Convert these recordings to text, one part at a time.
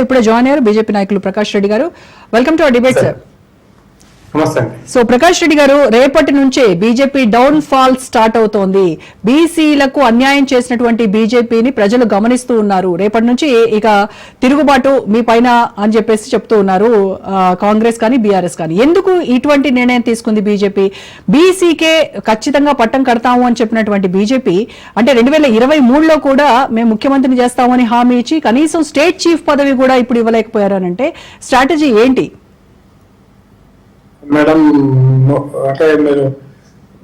ఇప్పుడే జాయిన్ అయ్యారు బీజేపీ నాయకులు ప్రకాష్ రెడ్డి గారు. Welcome to our debate sir. So Prakash Reddy గారు, రేపటి నుంచే బీజేపీ డౌన్ ఫాల్ స్టార్ట్ అవుతోంది. బీసీలకు అన్యాయం చేసినటువంటి బీజేపీని ప్రజలు గమనిస్తూ ఉన్నారు. రేపటి నుంచి ఇక తిరుగుబాటు మీ పైన అని చెప్పేసి చెప్తూ ఉన్నారు కాంగ్రెస్ కానీ బీఆర్ఎస్ కానీ. ఎందుకు ఇటువంటి నిర్ణయం తీసుకుంది బీజేపీ? బీసీకే ఖచ్చితంగా పట్టం కడతాము అని చెప్పినటువంటి బీజేపీ అంటే 2023లో కూడా మేము ముఖ్యమంత్రిని చేస్తామని హామీ ఇచ్చి కనీసం స్టేట్ చీఫ్ పదవి కూడా ఇప్పుడు ఇవ్వలేకపోయారనంటే స్ట్రాటజీ ఏంటి? మేడం అంటే మీరు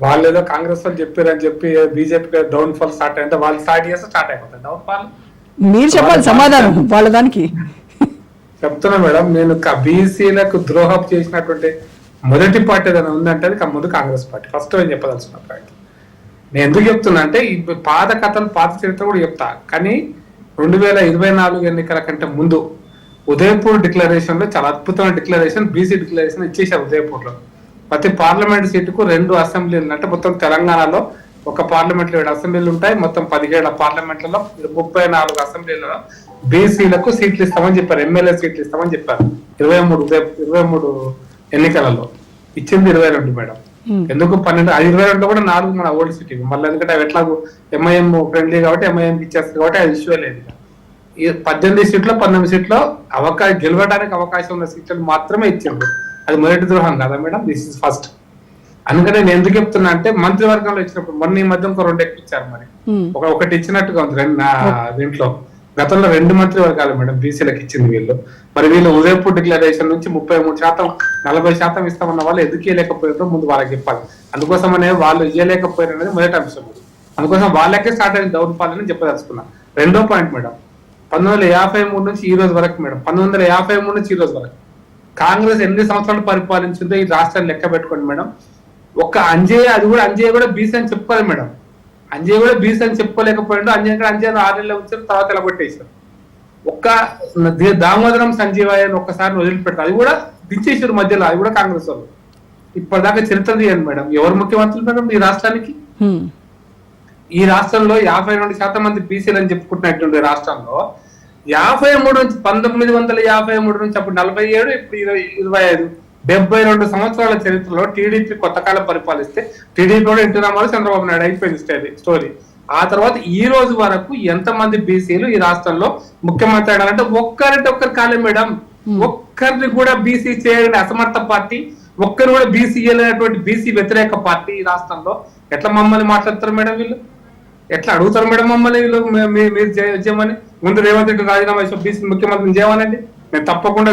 వాళ్ళు ఏదో కాంగ్రెస్ వాళ్ళు చెప్పారని చెప్పి బీజేపీ డౌన్ ఫాల్ స్టార్ట్ అయింటే వాళ్ళు స్టార్ట్ చేస్తే స్టార్ట్ అయిపోతుంది డౌన్ ఫాల్. మీరు చెప్పాలి సమాధానం వాళ్ళ దానికి. చెప్తున్నా మేడం, నేను బీసీలకు ద్రోహం చేసినటువంటి మొదటి పార్టీ ఏదైనా ఉందంటే అది ముందు కాంగ్రెస్ పార్టీ. ఫస్ట్ ఏం చెప్పదలుచుకున్న పాయింట్ నేను ఎందుకు చెప్తున్నా అంటే ఈ పాత కథలు పాత చరిత్ర కూడా చెప్తా. కానీ 2024 ఎన్నికల కంటే ముందు ఉదయపూర్ డిక్లరేషన్ లో చాలా అద్భుతమైన డిక్లరేషన్, బీసీ డిక్లరేషన్ ఇచ్చేసారు. ఉదయపూర్ లో ప్రతి పార్లమెంట్ సీటుకు 2 అసెంబ్లీలు అంటే మొత్తం తెలంగాణలో ఒక పార్లమెంట్ లో 7 అసెంబ్లీలు ఉంటాయి. మొత్తం 17 పార్లమెంట్లలో 34 అసెంబ్లీలలో బీసీలకు సీట్లు ఇస్తామని చెప్పారు, ఎమ్మెల్యే సీట్లు ఇస్తామని చెప్పారు. 23 ఎన్నికలలో ఇచ్చింది 22 మేడం. ఎందుకు 12 22 కూడా 4 మన ఓల్డ్ సిటీ. మళ్ళీ ఎందుకంటే అవి ఎట్లాగో ఎంఐఎం ఫ్రెండ్లీ కాబట్టి ఎంఐఎం ఇచ్చేస్తారు కాబట్టి అది ఇష్యూ లేదు. 18 సీట్లో 19 సీట్లో గెలవడానికి అవకాశం ఉన్న సీట్లను మాత్రమే ఇచ్చిండ్రు. అది మొదటి ద్రోహం కదా మేడం, దిస్ ఇస్ ఫస్ట్. అందుకని నేను ఎందుకు చెప్తున్నా అంటే మంత్రివర్గంలో ఇచ్చినప్పుడు మొన్న ఈ మధ్య ఇంకో 2 ఎక్కిచ్చారు. మరి ఒకటి ఇచ్చినట్టుగా ఉంది దీంట్లో. గతంలో 2 మంత్రివర్గాలు మేడం బీసీలకు ఇచ్చింది వీళ్ళు. మరి వీళ్ళు ఉదయపూర్ డిక్లరేషన్ నుంచి 33%, 40% ఇస్తామన్న వాళ్ళు ఎందుకు ఇవ్వలేకపోయారో ముందు వాళ్ళకి చెప్పాలి. అందుకోసమనే వాళ్ళు ఇవ్వలేకపోయారు అనేది మొదటి అంశం. అందుకోసం వాళ్ళకే స్టార్ట్ అయిన డౌన్ ఫాల్ అని చెప్పదలుచుకున్నా. రెండో పాయింట్ మేడం, 1953 నుంచి ఈ రోజు వరకు మేడం, 1953 నుంచి ఈ రోజు వరకు కాంగ్రెస్ ఎన్ని సంవత్సరాలు పరిపాలించిందో ఈ రాష్ట్రాన్ని లెక్క పెట్టుకోండి మేడం. ఒక్క అంజయ్య కూడా బీసీ అని చెప్పుకోలేదు మేడం. అంజయ్య కూడా బీసీ అని చెప్పుకోలేకపోయాడు. అంజయ్య 6 నెలలు వచ్చారు, తర్వాత ఎలా కొట్టేశారు. ఒక్క దామోదరం సంజీవయ్య ఒక్కసారి వదిలిపెట్టారు, అది కూడా దించేసారు మధ్యలో. అది కూడా కాంగ్రెస్ వాళ్ళు. ఇప్పటిదాకా చరిత్ర తీయండి మేడం, ఎవరు ముఖ్యమంత్రులు మేడం ఈ రాష్ట్రానికి? ఈ రాష్ట్రంలో 52% మంది బీసీలు అని చెప్పుకుంటున్నటువంటి రాష్ట్రంలో 53 నుంచి 1953 నుంచి అప్పుడు 47, ఇప్పుడు 25, 72 సంవత్సరాల చరిత్రలో టీడీపీ కొత్త కాలం పరిపాలిస్తే టీడీపీ కూడా ఎన్టీ రామారావు, చంద్రబాబు నాయుడు అయిపోయింది స్టోరీ. ఆ తర్వాత ఈ రోజు వరకు ఎంతమంది బీసీలు ఈ రాష్ట్రంలో ముఖ్యమంత్రి అయినారంటే ఒక్కరు కాలే మేడం. ఒక్కరిని కూడా బీసీ చేయని అసమర్థ పార్టీ, ఒక్కరు కూడా బీసీ చేయలేనటువంటి బీసీ వ్యతిరేక పార్టీ ఈ రాష్ట్రంలో. ఎట్లా మమ్మల్ని మాట్లాడతారు మేడం వీళ్ళు? ఎట్లా అడుగుతారు మేడం మమ్మల్ని వీళ్ళు మీరు చేయమని? ముందు రేవంత్ రెడ్డి రాజీనామా చేసి బీసీ ముఖ్యమంత్రిని చేయమనండి, మేము తప్పకుండా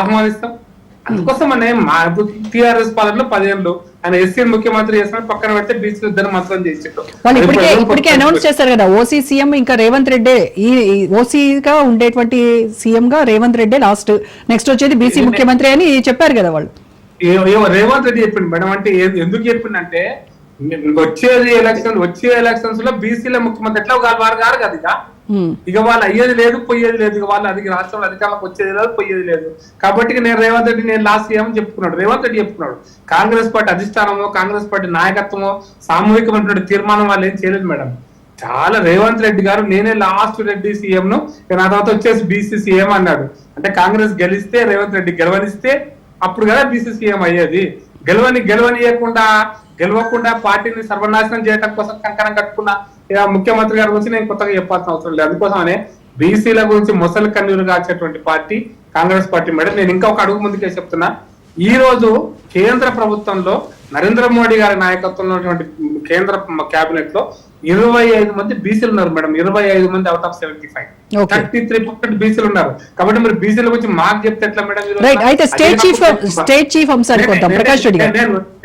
ఆహ్వానిస్తాం. అందుకోసం అనే మా టీఆర్ఎస్ పాలనలో 10 ఏళ్ళు ఆయన ఎస్సీ ముఖ్యమంత్రి చేసిన పక్కన పెడితే బీసీ ఇద్దరు మంత్రం చేసిండు. ఇప్పటికే అనౌన్స్ చేశారు కదా ఓసీ సీఎం ఇంకా రేవంత్ రెడ్డి. ఈ ఓసీగా ఉండేటువంటి సీఎం గా రేవంత్ రెడ్డి లాస్ట్, నెక్స్ట్ వచ్చేది బీసీ ముఖ్యమంత్రి అని చెప్పారు కదా వాళ్ళు. రేవంత్ రెడ్డి చెప్పిండు మేడం. అంటే ఎందుకు చెప్పిండంటే వచ్చే ఎలక్షన్స్ లో బీసీల ముఖ్యమంత్రి ఎట్లా వారు గారు కదా ఇక వాళ్ళు అయ్యేది లేదు పోయేది లేదు. ఇక వాళ్ళు రాష్ట్రంలో అధికారంలోకి వచ్చేది లేదు పోయేది లేదు. కాబట్టి నేను రేవంత్ రెడ్డి లాస్ట్ ఏమని చెప్పుకున్నాడు, రేవంత్ రెడ్డి చెప్పుకున్నాడు. కాంగ్రెస్ పార్టీ అధిష్టానమో కాంగ్రెస్ పార్టీ నాయకత్వమో సామూహికమైనటువంటి తీర్మానం వాళ్ళు ఏం చేయలేదు మేడం. చాలా రేవంత్ రెడ్డి గారు నేనే లాస్ట్ రెడ్డి సీఎం ను, నా తర్వాత వచ్చేసి బీసీ సీఎం అన్నాడు. అంటే కాంగ్రెస్ గెలిస్తే రేవంత్ రెడ్డి గెలవనిస్తే అప్పుడు కదా బీసీ సీఎం అయ్యేది. గెలవకుండా పార్టీని సర్వనాశనం చేయడం కోసం కంకణం కట్టుకున్న ముఖ్యమంత్రి గారి గురించి నేను కొత్తగా చెప్పాల్సిన అవసరం లేదు. అందుకోసమనే బీసీల గురించి మొసలి కన్నీరు కాచేటువంటి పార్టీ కాంగ్రెస్ పార్టీ మేడం. నేను ఇంకా ఒక అడుగు ముందుకే చెప్తున్నా. ఈ రోజు కేంద్ర ప్రభుత్వంలో నరేంద్ర మోడీ గారి నాయకత్వంలో ఉన్నటువంటి కేంద్ర కేబినెట్ లో 25 మంది బీసీలు ఉన్నారు మేడం. 25 మంది అవుట్ ఆఫ్ 75, 33% బీసీలు ఉన్నారు. కాబట్టి మీరు బీసీల గురించి మాకు చెప్తే ఎట్లా మేడం?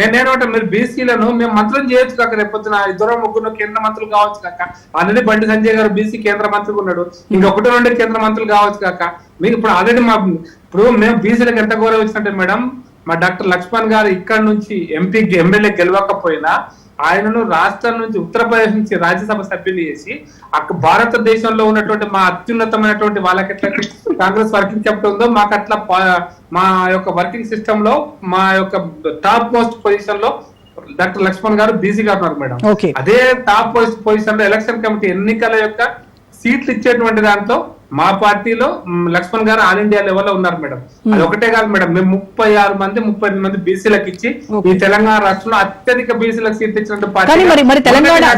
నేనేమంటా, మీరు బీసీలను మేము మంత్రులు చేయొచ్చు కాక, రేపొద్దున 2-3 కేంద్ర మంత్రులు కావచ్చు కాక. ఆల్రెడీ బండి సంజయ్ గారు బీసీ కేంద్ర మంత్రిగా ఉన్నాడు, ఇంకొకటి 2 కేంద్ర మంత్రులు కావచ్చు కాక. మీకు ఇప్పుడు ఆల్రెడీ ఇప్పుడు మేము బీసీలకు ఎంత గౌరవం ఇచ్చినట్టే మేడం, మా డాక్టర్ లక్ష్మణ్ గారు ఇక్కడ నుంచి ఎమ్మెల్యే గెలవకపోయినా ఆయనను రాష్ట్రం నుంచి ఉత్తరప్రదేశ్ నుంచి రాజ్యసభ సభ్యులు చేసి అక్కడ భారతదేశంలో ఉన్నటువంటి మా అత్యున్నతమైనటువంటి వాళ్ళకి ఎట్లా కాంగ్రెస్ వర్కింగ్ క్యాపిటల్ ఉందో మాకు అట్లా మా యొక్క వర్కింగ్ సిస్టమ్ లో మా యొక్క టాప్ మోస్ట్ పొజిషన్ లో డాక్టర్ లక్ష్మణ్ గారు బీసీ గారు ఉన్నారు మేడం. అదే టాప్ పొజిషన్ లో ఎలక్షన్ కమిటీ ఎన్నికల యొక్క సీట్లు ఇచ్చేటువంటి దాంట్లో మా పార్టీలో లక్ష్మణ్ గారు ఆల్ ఇండియా లెవెల్ లో ఉన్నారు మేడం. అది ఒకటే కాదు మేడం, మేము 38 మంది బీసీలకు ఇచ్చి ఈ తెలంగాణ రాష్ట్రంలో అత్యధిక బీసీలకు సీట్ ఇచ్చినట్టు కానీ మరి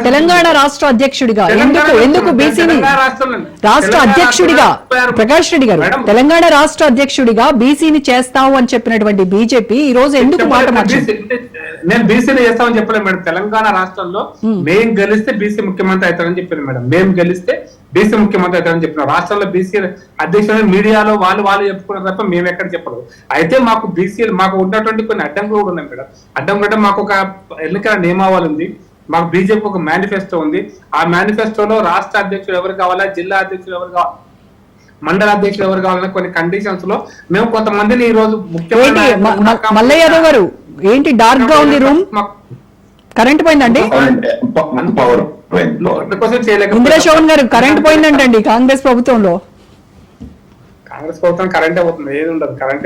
తెలంగాణ రాష్ట్ర అధ్యక్షుడిగా ఎందుకు బీసీని రాష్ట్ర అధ్యక్షుడిగా ప్రకాష్ రెడ్డి గారు తెలంగాణ రాష్ట్ర అధ్యక్షుడిగా బీసీని చేస్తావు అని చెప్పినటువంటి బీజేపీ ఈ రోజు ఎందుకు మాట మార్చింది? నేను బీసీని చేస్తామని చెప్పలేదు మేడం. తెలంగాణ రాష్ట్రంలో మేము గెలిస్తే బీసీ ముఖ్యమంత్రి అవుతారని చెప్పింది మేడం. మేము గెలిస్తే బీసీ ముఖ్యమంత్రి అవుతారని చెప్పిన రాష్ట్రంలో బీసీ అధ్యక్షుడు మీడియాలో వాళ్ళు చెప్పుకున్నారు తప్ప మేము ఎక్కడ చెప్పలేదు. అయితే మాకు బీసీ మాకు ఉన్నటువంటి కొన్ని అడ్డంకులు కూడా ఉన్నాయి మేడం. అడ్డంకులు మాకు ఒక ఎన్నికల నియమావళి ఉంది, మాకు బీజేపీ ఒక మేనిఫెస్టో ఉంది. ఆ మేనిఫెస్టోలో రాష్ట్ర అధ్యక్షుడు ఎవరు కావాలా, జిల్లా అధ్యక్షుడు ఎవరు కావాలి, మండల అధ్యక్షుడు ఎవరు కావాలన్న కొన్ని కండిషన్స్ లో మేము కొంతమందిని ఈ రోజు మల్లయ్య యాదవ్ గారు ఏంటి డార్క్ గా ఉంది రూమ్, కరెంట్ పోయిందండి? ఇందిరా శోభన్ గారు కరెంట్ పోయిందంటండి కాంగ్రెస్ ప్రభుత్వంలో. కాంగ్రెస్ ప్రభుత్వం కరెంటే పోతుంది, ఏది ఉండదు కరెంట్.